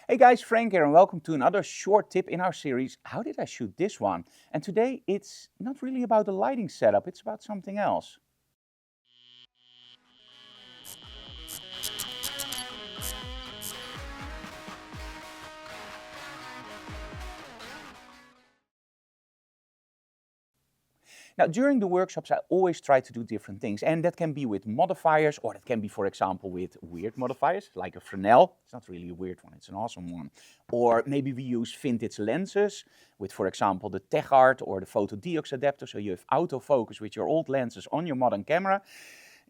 Hey guys, Frank here and welcome to another short tip in our series, How Did I Shoot This One? And today it's not really about the lighting setup, it's about something else. Now, during the workshops, I always try to do different things, and that can be with modifiers, or that can be, for example, with weird modifiers, like a Fresnel. It's not really a weird one, it's an awesome one. Or maybe we use vintage lenses with, for example, the Techart or the photodiox adapter, so you have autofocus with your old lenses on your modern camera.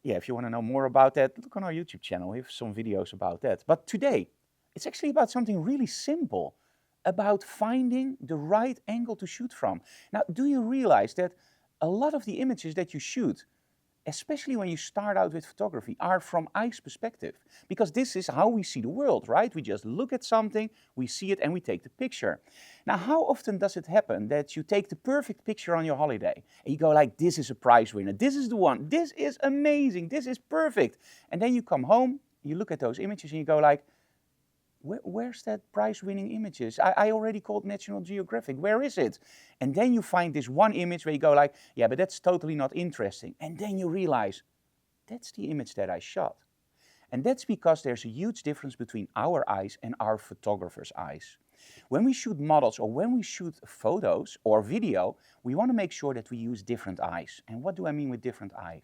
Yeah, if you want to know more about that, look on our YouTube channel, we have some videos about that. But today, it's actually about something really simple, about finding the right angle to shoot from. Now, do you realize that a lot of the images that you shoot, especially when you start out with photography, are from eye's perspective? Because this is how we see the world, right? We just look at something, we see it, and we take the picture. Now, how often does it happen that you take the perfect picture on your holiday and you go like, this is a prize winner, this is the one, this is amazing, this is perfect. And then you come home, you look at those images and you go like, where's that prize-winning images? I already called National Geographic, where is it? And then you find this one image where you go like, yeah, but that's totally not interesting. And then you realize, that's the image that I shot. And that's because there's a huge difference between our eyes and our photographer's eyes. When we shoot models or when we shoot photos or video, we want to make sure that we use different eyes. And what do I mean with different eyes?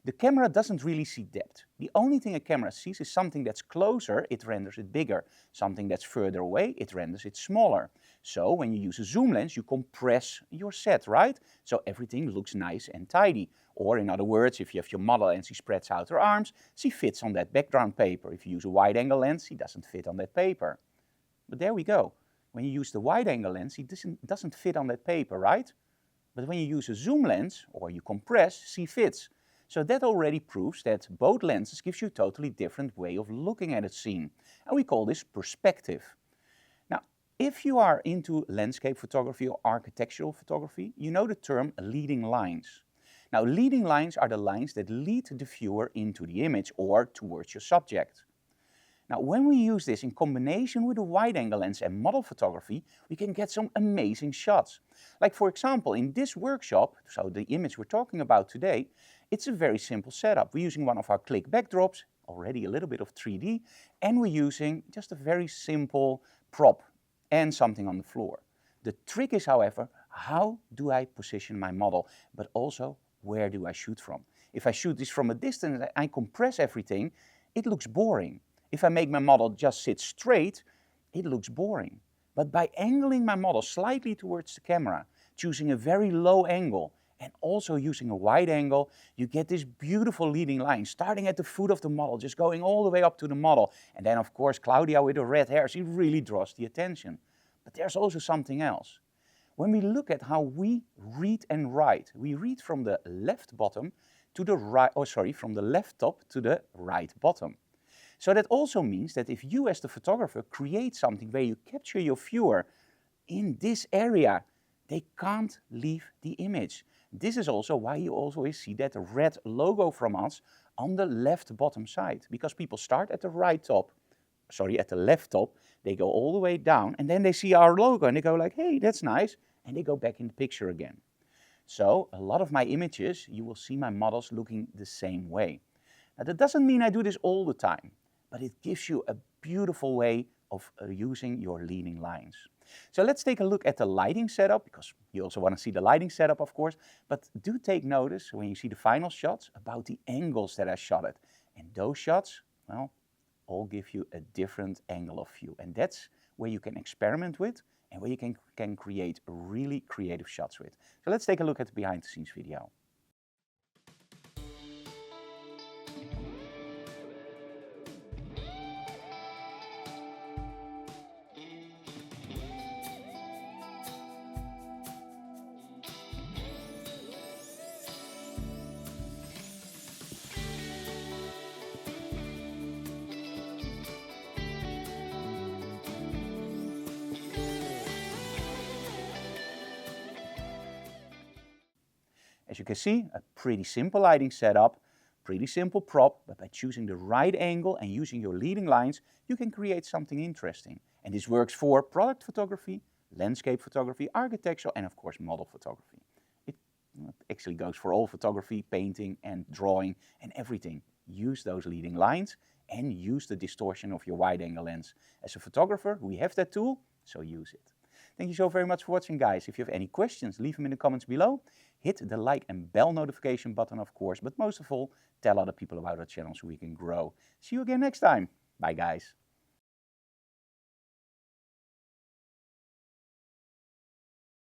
The camera doesn't really see depth. The only thing a camera sees is something that's closer, it renders it bigger. Something that's further away, it renders it smaller. So when you use a zoom lens, you compress your set, right? So everything looks nice and tidy. Or in other words, if you have your model and she spreads out her arms, she fits on that background paper. If you use a wide-angle lens, she doesn't fit on that paper. But there we go. When you use the wide-angle lens, she doesn't fit on that paper, right? But when you use a zoom lens, or you compress, she fits. So that already proves that both lenses gives you a totally different way of looking at a scene. And we call this perspective. Now, if you are into landscape photography or architectural photography, you know the term leading lines. Now, leading lines are the lines that lead the viewer into the image or towards your subject. Now, when we use this in combination with a wide-angle lens and model photography, we can get some amazing shots. Like for example, in this workshop, so the image we're talking about today, it's a very simple setup. We're using one of our click backdrops, already a little bit of 3D, and we're using just a very simple prop and something on the floor. The trick is, however, how do I position my model, but also where do I shoot from? If I shoot this from a distance and I compress everything, it looks boring. If I make my model just sit straight, it looks boring. But by angling my model slightly towards the camera, choosing a very low angle, and also using a wide angle, you get this beautiful leading line, starting at the foot of the model, just going all the way up to the model. And then of course, Claudia with her red hair, she really draws the attention. But there's also something else. When we look at how we read and write, we read from the left bottom to the right, from the left top to the right bottom. So that also means that if you as the photographer create something where you capture your viewer in this area, they can't leave the image. This is also why you always see that red logo from us on the left bottom side, because people start at the left top, they go all the way down and then they see our logo and they go like, hey, that's nice, and they go back in the picture again. So a lot of my images, you will see my models looking the same way. Now that doesn't mean I do this all the time, but it gives you a beautiful way of using your leading lines. So let's take a look at the lighting setup, because you also want to see the lighting setup, of course, but do take notice when you see the final shots about the angles that I shot at. And those shots, well, all give you a different angle of view. And that's where you can experiment with and where you can create really creative shots with. So let's take a look at the behind the scenes video. As you can see, a pretty simple lighting setup, Pretty simple prop, but by choosing the right angle and using your leading lines, you can create something interesting. And this works for product photography, landscape photography, architectural, and of course model photography. It actually goes for all photography, painting and drawing and everything. Use those leading lines and use the distortion of your wide angle lens. As a photographer, we have that tool, so use it. Thank you so very much for watching, guys. If you have any questions, leave them in the comments below. Hit the like and bell notification button, of course, but most of all, tell other people about our channel so we can grow. See you again next time. Bye, guys.